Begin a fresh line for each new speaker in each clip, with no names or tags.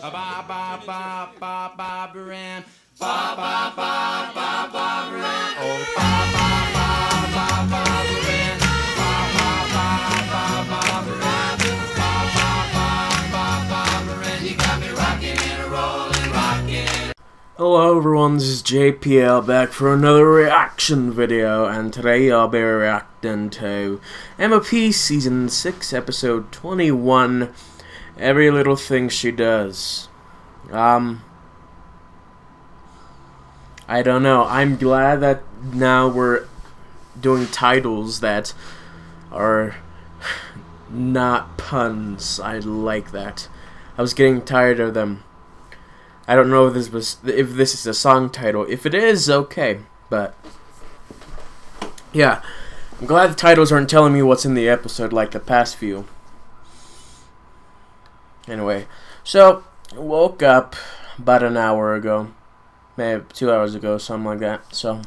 Ba ba ba ba ba Barbaran. Ba ba ba ba Barbaran. Oh ba ba ba ba Barbaran. Ba ba ba ba Barbaran. Ba ba ba ba Barbaran. You got me rocking and rolling, rocking.
Hello everyone, this is JPL back for another reaction video, and today I'll be reacting to MLP Season 6, Episode 21, Every Little Thing She Does. I don't know, I'm glad that now we're doing titles that are not puns. I like that. I was getting tired of them. I don't know if this is a song title. If it is, okay. But yeah, I'm glad the titles aren't telling me what's in the episode like the past few. Anyway, so I woke up about an hour ago, maybe 2 hours ago, something like that. So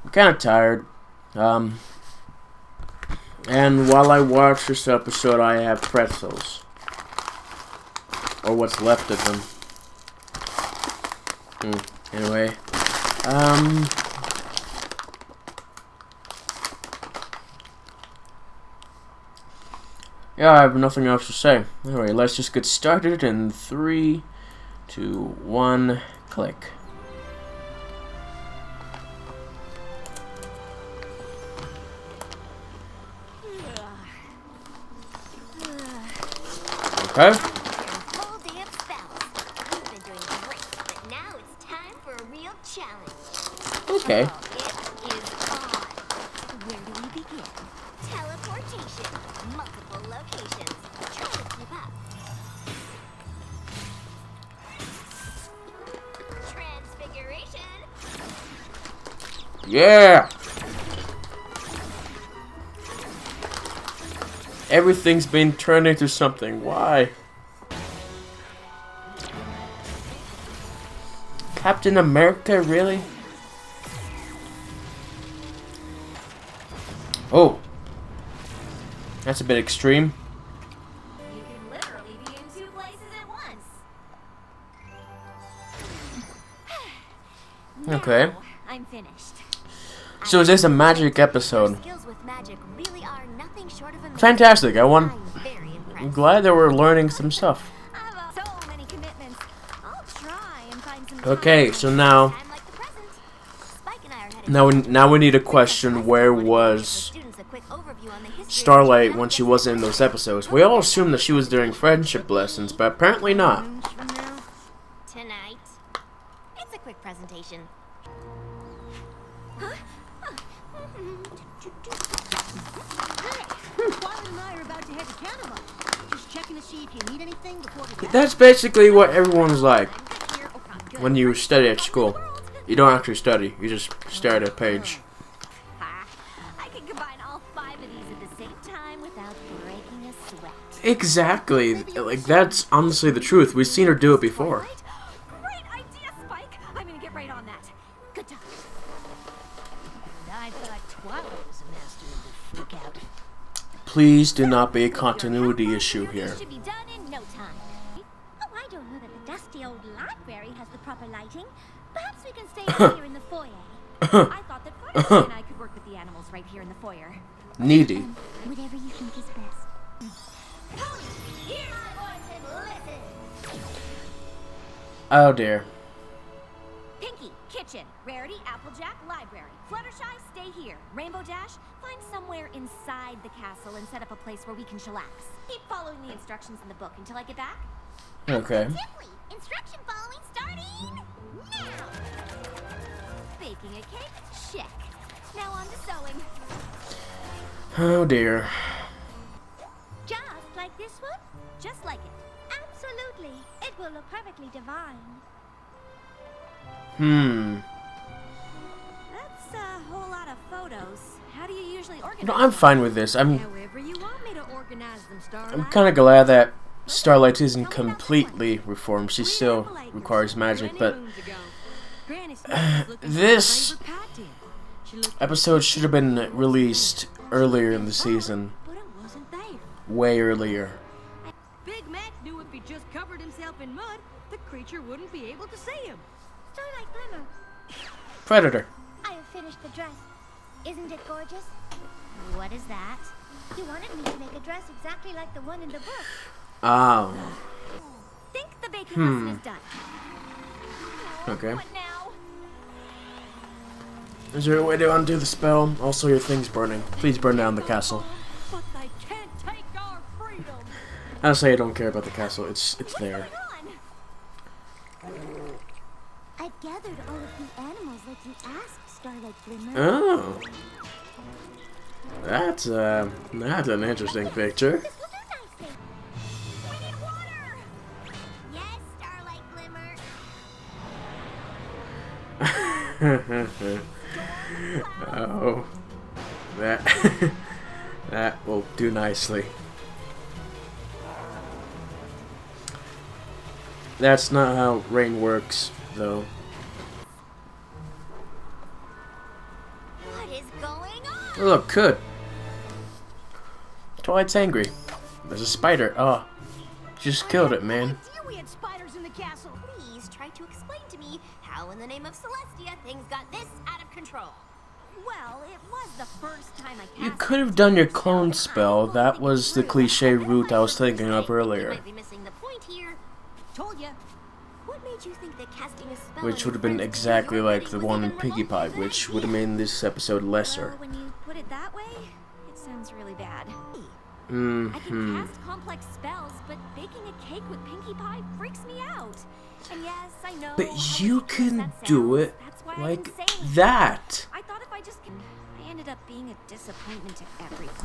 I'm kind of tired. And while I watch this episode, I have pretzels, or what's left of them. Anyway, yeah, I have nothing else to say. Anyway, let's just get started in 3, 2, 1, click. Okay. Okay.
It is on. Where do we begin? Teleportation. Multiple locations. Try to keep up. Transfiguration.
Yeah. Everything's been turned into something. Why? Captain America, really? Oh, that's a bit extreme.
You can literally be in two places at once.
Okay.
Now, I'm finished.
So is this a magic episode?
Skills with magic really are nothing short of amazing.
Fantastic.
I'm very
I'm
impressed.
glad that we're learning some stuff.
I have so many commitments. I'll try and find some
Okay, so now
time like the present. Spike and I are headed
now we need a question. Where was Starlight when she wasn't in those episodes? We all assumed that she was during friendship lessons, but apparently not.
Tonight. It's a quick presentation.
Violet and I are about to head to Canada. Just checking to see if you need anything before we get
That's basically what everyone's like when you study at school. You don't actually study, you just stare at a page.
I can combine all 5 of these at the same time without breaking a sweat.
Exactly. Like, that's honestly the truth. We've seen her do it before.
Right? Great idea, Spike. I'm gonna get right on that. Good talk.
I thought Twilight was a master of the freak out.
Please do not be a continuity issue here.
This should be done in no time.
Oh, I don't know that the dusty old library has the proper lighting. Perhaps we can stay out here in the foyer.
I thought that Fenrir and I could work with the animals right here in the foyer.
Needy.
Whatever you think is best.
Pony, hear my voice and listen.
Oh dear.
Pinky, kitchen. Rarity, Applejack, library. Fluttershy, stay here. Rainbow Dash, find somewhere inside the castle and set up a place where we can chillax. Keep following the instructions in the book until I get back.
Okay.
Simply, instruction following starting now.
Baking a cake? Check. Now on to sewing.
Oh dear.
Just like this one?
Just like it.
Absolutely. It will look perfectly divine.
That's a whole lot of photos. How do you usually organize
No, I'm fine with this.
However you want me to organize them, Starlight.
I'm kind of glad that Starlight isn't completely reformed. She still requires magic, but this episode should have been released earlier in the season.
But it wasn't there.
Way earlier.
Big Mac knew it'd be just covered himself in mud, the creature wouldn't be able to see him.
Starlight Glimmer,
Predator.
I have finished the dress. Isn't it gorgeous?
What is that?
You wanted me to make a dress exactly like the one in the book.
Oh.
Think the baking lesson is done.
Okay.
What now?
Is there a way to undo the spell? Also, your thing's burning. Please burn down the castle.
But they can't take our freedom.
Honestly, I don't care about the castle. It's there.
Come on.
I've gathered all of the animals like you asked, Starlight Glimmer.
Oh. That's an interesting picture.
This will do nicely.
We need water. Yes, Starlight Glimmer.
Oh. That that will do nicely. That's not how rain works, though.
What is going on?
Oh, look, good. Twilight's angry. There's a spider. Oh, just killed it, man.
We had spiders in the castle.
Please try to explain to me how, in the name of Celestia, things got this out of control. Well, it was the first time I cast.
You could have done your clone spell. That was the cliche route I was thinking of
You
earlier.
might be missing the point here.
Told ya.
What made you think that casting a spell
Which
on
would have been
your
exactly
friends
like the
was
one in
even
Piggy Pie,
remotely
which
good?
would have made this episode lesser.
Well, when you put it that way, it sounds really bad. I
Mm-hmm.
can cast complex spells, but baking a cake with Pinkie Pie freaks me out. And yes, I know.
But
how
you
ridiculous
can
that
do
sounds.
it
That's why
like
I'm saying
that.
I thought if I just I ended up being a disappointment to everyone.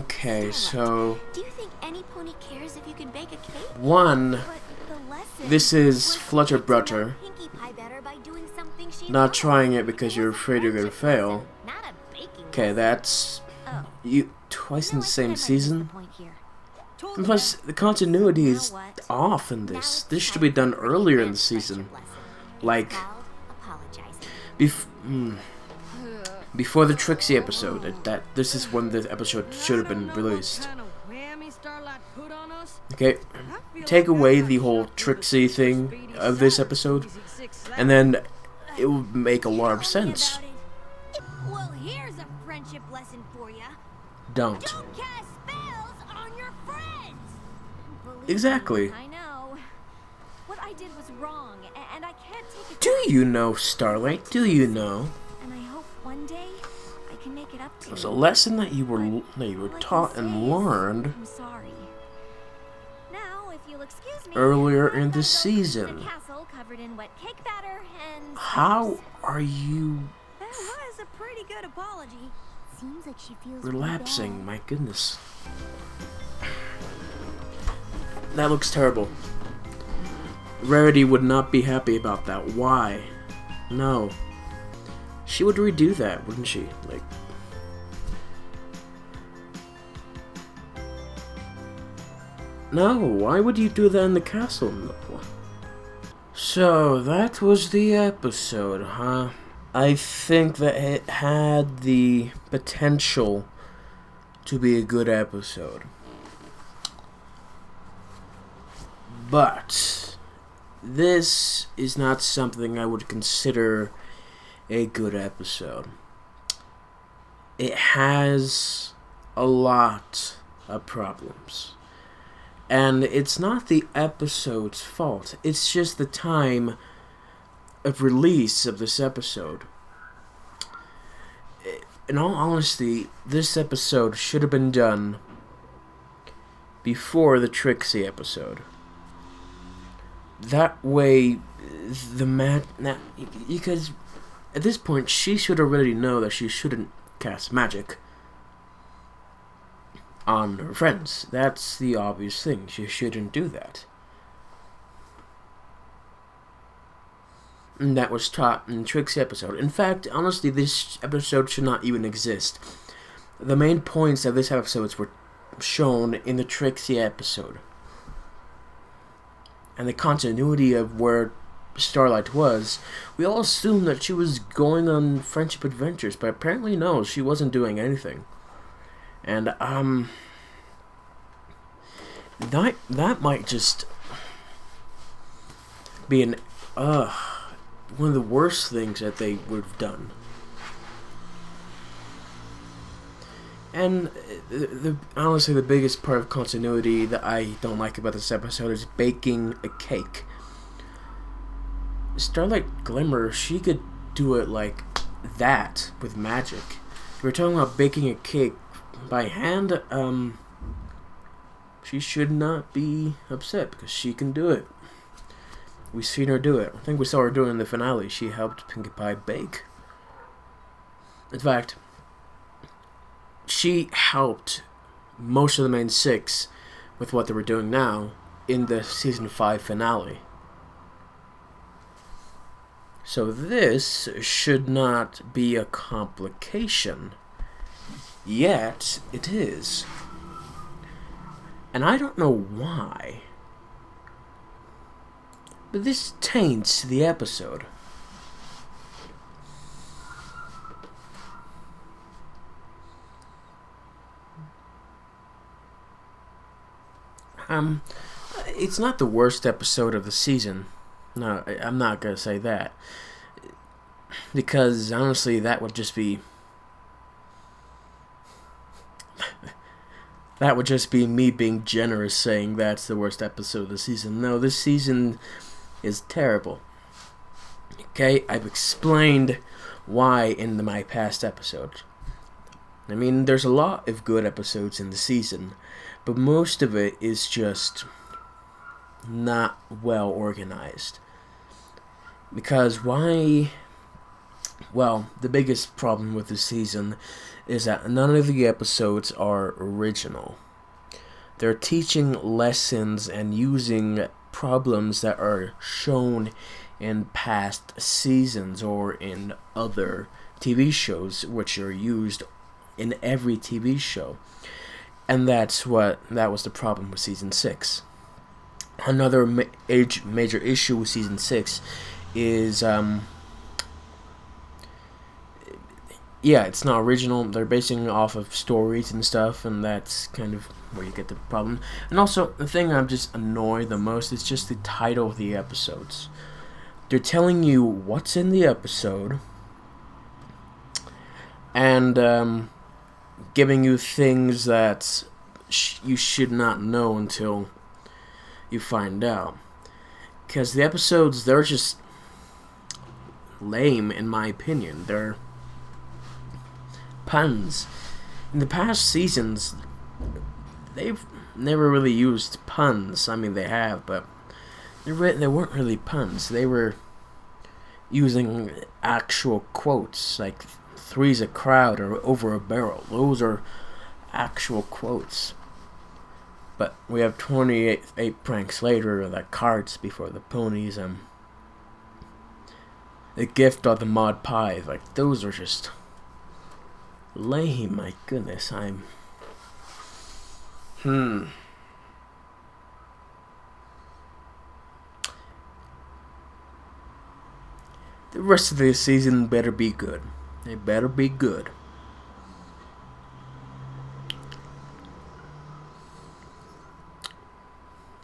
Okay, so
Do you think any pony cares if you can bake a cake?
one,
But the lesson
this is
was
Flutter
to know
Brutter.
Pinkie Pie better by doing something she
Not
knows.
trying it because you're afraid you're gonna fail.
Not a baking
Okay,
lesson.
that's
Oh.
you twice in
No,
the
I think I
same
might have missed
season.
the point here.
Told
And
ya.
plus, the continuity is
Now what?
off in
Now
this.
it's
This should
time
be done
for a
earlier in the
friendship
season.
lesson. It's
Like,
called apologizing.
Before the Trixie episode. This is when the episode should have been released.
What kind of whammy Starlight put on us?
Okay,
I feel
take
like
away
I got
the whole
shot with a
Trixie
super
thing
speedy
of this
side.
episode,
Easy six
and then it will make a lot of sense.
Well, here's a friendship lesson for you.
Don't.
Don't cast spells on your friends. Believe
Exactly.
me, I know. What I did was wrong, and I can't take it
Do
back.
you know, Starlight? Do you know?
And I hope one day I can make it up to
It was
you.
a lesson that you were
All I
taught
can say
and
is,
learned
I'm sorry. Now, if you'll excuse me,
earlier
I'm
in the
gonna go
season.
to the castle covered in wet cake batter and
How
spice.
are you
That was a pretty good apology.
Seems like she feels pretty
relapsing?
bad.
My goodness. That looks terrible. Rarity would not be happy about that. Why? No. She would redo that, wouldn't she? Like. No, why would you do that in the castle? No. So, that was the episode, huh? I think that it had the potential to be a good episode. But this is not something I would consider a good episode. It has a lot of problems. And it's not the episode's fault. It's just the time of release of this episode. In all honesty, this episode should have been done before the Trixie episode. That way, because at this point, she should already know that she shouldn't cast magic on her friends. That's the obvious thing. She shouldn't do that. And that was taught in Trixie episode. In fact, honestly, this episode should not even exist. The main points of this episode were shown in the Trixie episode. And the continuity of where Starlight was, we all assumed that she was going on friendship adventures, but apparently no, she wasn't doing anything. And, that might just be one of the worst things that they would have done. And honestly, the biggest part of continuity that I don't like about this episode is baking a cake. Starlight Glimmer, she could do it like that with magic. If we're talking about baking a cake by hand, she should not be upset because she can do it. We've seen her do it. I think we saw her do it in the finale. She helped Pinkie Pie bake. In fact, she helped most of the main six with what they were doing now in the season 5 finale. So this should not be a complication. Yet it is. And I don't know why. But this taints the episode. It's not the worst episode of the season. No, I'm not gonna say that. Because, honestly, that would just be... that would just be me being generous saying that's the worst episode of the season. No, this season is terrible. Okay, I've explained why in my past episodes. I mean, there's a lot of good episodes in the season, but most of it is just not well organized. Because why... well, the biggest problem with this season is that none of the episodes are original. They're teaching lessons and using problems that are shown in past seasons or in other TV shows, which are used in every TV show. And that was the problem with season 6. Another major issue with season 6 is yeah, it's not original. They're basing it off of stories and stuff, and that's kind of where you get the problem. And also, the thing I'm just annoyed the most is just the title of the episodes. They're telling you what's in the episode, and giving you things that you should not know until you find out. Because the episodes, they're just lame, in my opinion. They're puns. In the past seasons, they've never really used puns. I mean, they have, but they weren't really puns. They were using actual quotes, like "three's a crowd" or "over a barrel." Those are actual quotes. But we have 28 pranks later, like carts before the ponies, and the gift of the mod pie. Like, those are just lame. My goodness, The rest of the season better be good. They better be good.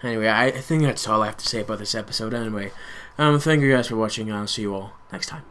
Anyway, I think that's all I have to say about this episode. Anyway, thank you guys for watching. I'll see you all next time.